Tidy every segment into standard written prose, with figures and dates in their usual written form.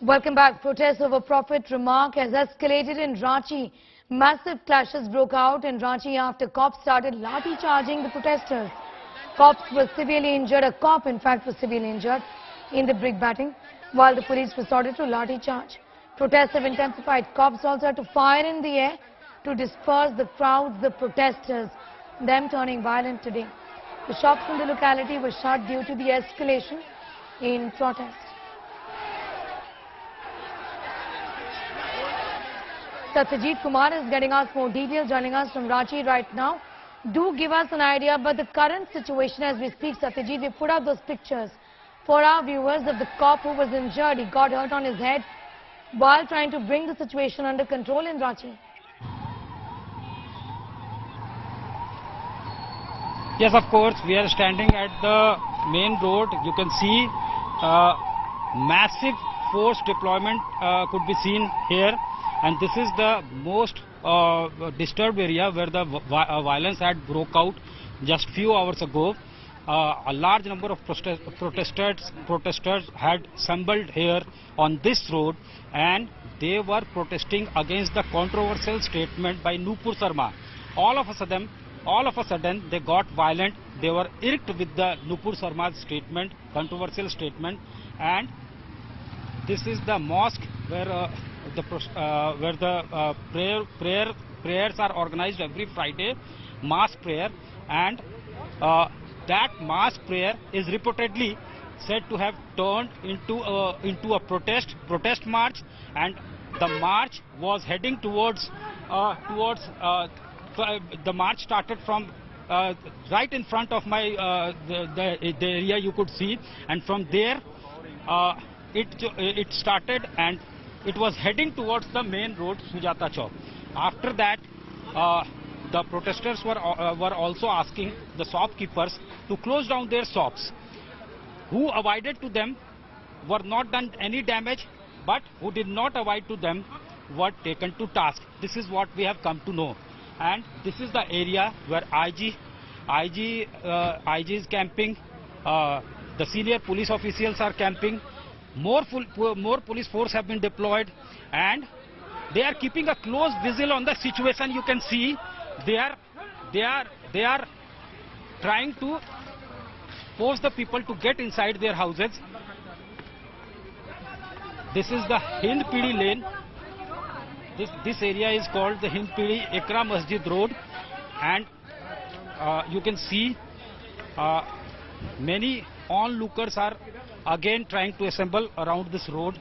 Welcome back. Protests over Prophet Remark has escalated in Ranchi. Massive clashes broke out in Ranchi after cops started lathi charging the protesters. Cops were severely injured. A cop, in fact, was severely injured in the brick batting, while the police resorted to lathi charge. Protests have intensified. Cops also had to fire in the air to disperse the crowds, the protesters, them turning violent today. The shops in the locality were shut due to the escalation in protest. Satyajit Kumar is getting us more details, joining us from Ranchi right now. Do give us an idea about the current situation as we speak, Satyajit. We put out those pictures for our viewers of the cop who was injured. He got hurt on his head while trying to bring the situation under control in Ranchi. Yes, of course, we are standing at the main road. You can see massive force deployment could be seen here. And this is the most disturbed area where the violence had broke out just few hours ago. A large number of protesters had assembled here on this road, and they were protesting against the controversial statement by Nupur Sharma. All of a sudden, they got violent. They were irked with the Nupur Sharma's statement, controversial statement, and this is the mosque where prayers are organized every Friday, mass prayer, and that mass prayer is reportedly said to have turned into a protest march, and the march was heading towards the march started from right in front of my the area you could see, and from there it started and it was heading towards the main road, Sujata Chowk. After that, the protesters were also asking the shopkeepers to close down their shops. Who abided to them were not done any damage, but who did not abide to them were taken to task. This is what we have come to know. And this is the area where IG is camping, the senior police officials are camping. More police force have been deployed, and they are keeping a close vigil on the situation. You can see they are trying to force the people to get inside their houses. This is the Hind Pidi lane. This area is called the Hind Pidi Ikra Masjid Road, and you can see many onlookers are again trying to assemble around this road.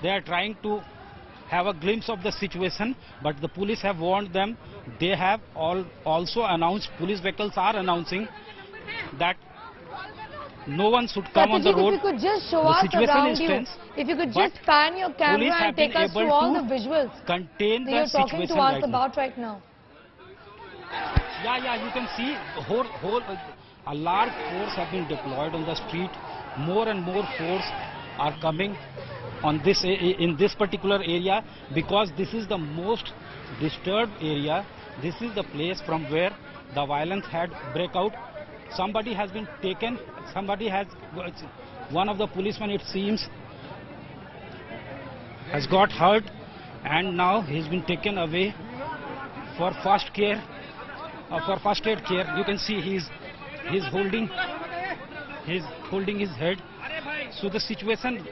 They are trying to have a glimpse of the situation, but the police have warned them. They have also announced, police vehicles are announcing that no one should come on the road. If you could just show us around you, if you could just pan your camera and take us through all the visuals contain that you're talking to us about right now. Yeah, you can see a large force have been deployed on the street. More and more force are coming on in this particular area, because this is the most disturbed area. This is the place from where the violence had break out. Somebody has been taken. One of the policemen, it seems, has got hurt, and now he's been taken away for first aid care. You can see he's holding his head. So the situation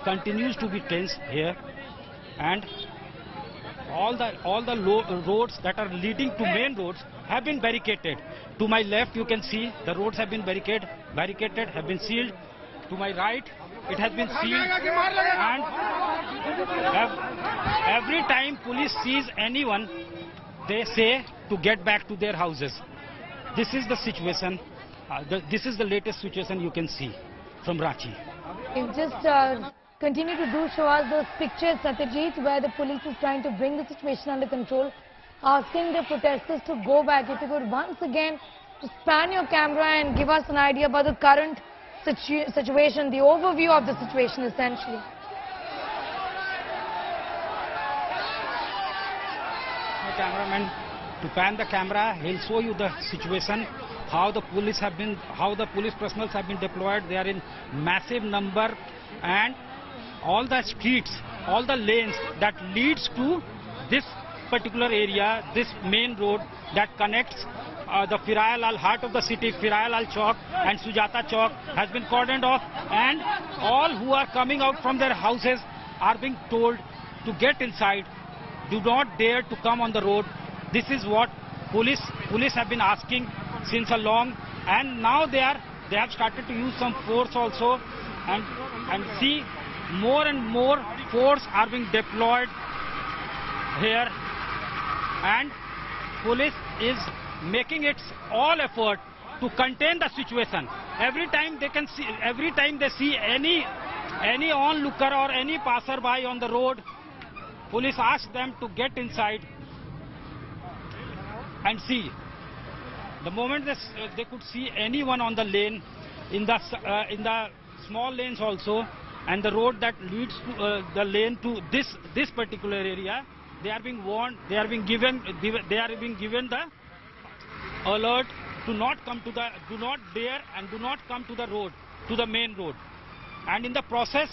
continues to be tense here, and all the roads that are leading to main roads have been barricaded. To my left, you can see the roads have been barricaded, have been sealed. To my right, it has been sealed, and every time police sees anyone, they say to get back to their houses. This is the situation. This is the latest situation you can see from Ranchi. Just continue to show us those pictures, Satyajit, where the police is trying to bring the situation under control, asking the protesters to go back. If you could once again just pan your camera and give us an idea about the current situation, the overview of the situation essentially. My cameraman to pan the camera, he'll show you the situation. how the police personnel have been deployed. They are in massive number, and all the streets, all the lanes that leads to this particular area, this main road that connects the Firayalal, heart of the city, Firayalal Chowk and Sujata Chowk has been cordoned off, and all who are coming out from their houses are being told to get inside. Do not dare to come on the road. This is what police have been asking since a long, and now they have started to use some force also, and see more and more force are being deployed here, and police is making its all effort to contain the situation. Every time they see any onlooker or any passerby on the road, police ask them to get inside and see. The moment they could see anyone on the lane, in the small lanes also, and the road that leads to the lane to this particular area, they are being warned. They are being given the alert to not come to do not dare and do not come to the road, to the main road. And in the process,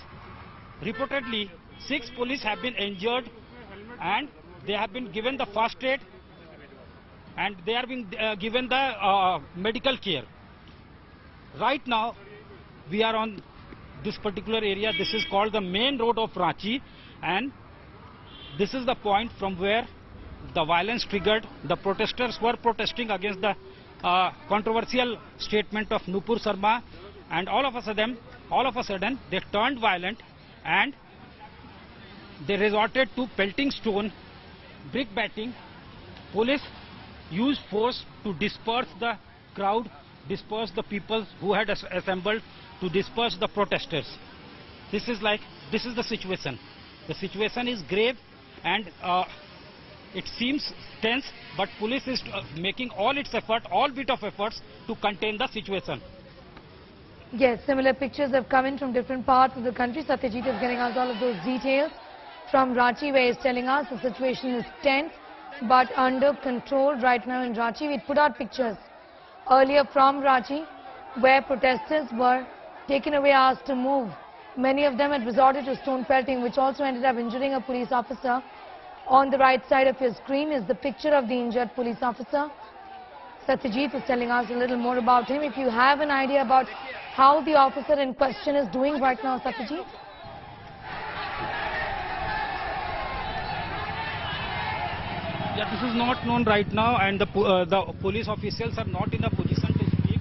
reportedly 6 police have been injured, and they have been given the first aid, and they are being given the medical care. Right now we are on this particular area. This is called the main road of Ranchi, and this is the point from where the violence triggered. The protesters were protesting against the controversial statement of Nupur Sharma, and all of a sudden they turned violent, and they resorted to pelting stone, brick batting. Police used force to disperse the crowd, disperse the people who had assembled, to disperse the protesters. This is the situation. The situation is grave, and it seems tense, but police is making all bit of efforts to contain the situation. Yes, similar pictures have come in from different parts of the country. Satyajit is getting us all of those details from Ranchi, where he's telling us the situation is tense but under control right now in Ranchi. We put out pictures earlier from Ranchi where protesters were taken away, asked to move. Many of them had resorted to stone pelting, which also ended up injuring a police officer. On the right side of your screen is the picture of the injured police officer. Satyajit is telling us a little more about him. If you have an idea about how the officer in question is doing right now, Satyajit? Yeah, this is not known right now, and the police officials are not in a position to speak.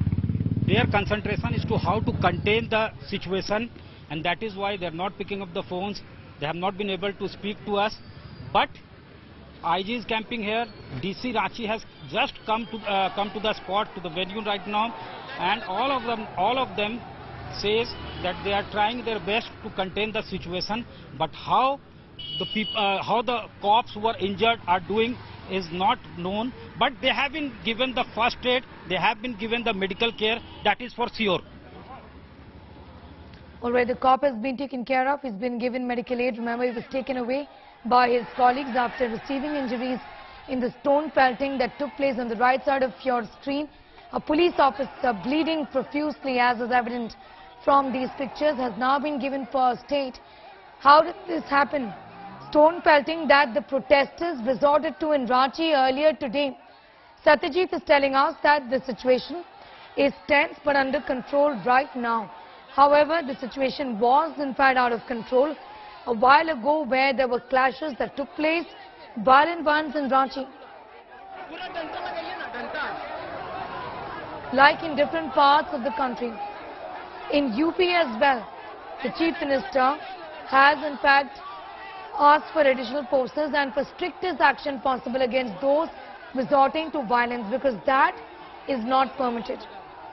Their concentration is to how to contain the situation, and that is why they are not picking up the phones. They have not been able to speak to us. But IG is camping here. DC Ranchi has just come to the spot, to the venue right now, and all of them says that they are trying their best to contain the situation. But how the cops who were injured are doing is not known. But they have been given the first aid. They have been given the medical care. That is for sure. Alright, the cop has been taken care of. He's been given medical aid. Remember, he was taken away by his colleagues after receiving injuries in the stone pelting that took place on the right side of your screen. A police officer bleeding profusely, as is evident from these pictures, has now been given first aid. How did this happen? Stone pelting that the protesters resorted to in Ranchi earlier today. Satyajit is telling us that the situation is tense but under control right now. However, the situation was in fact out of control a while ago, where there were clashes that took place, violent ones in Ranchi. Like in different parts of the country. In UP as well, the Chief Minister has in fact asked for additional forces and for strictest action possible against those resorting to violence, because that is not permitted.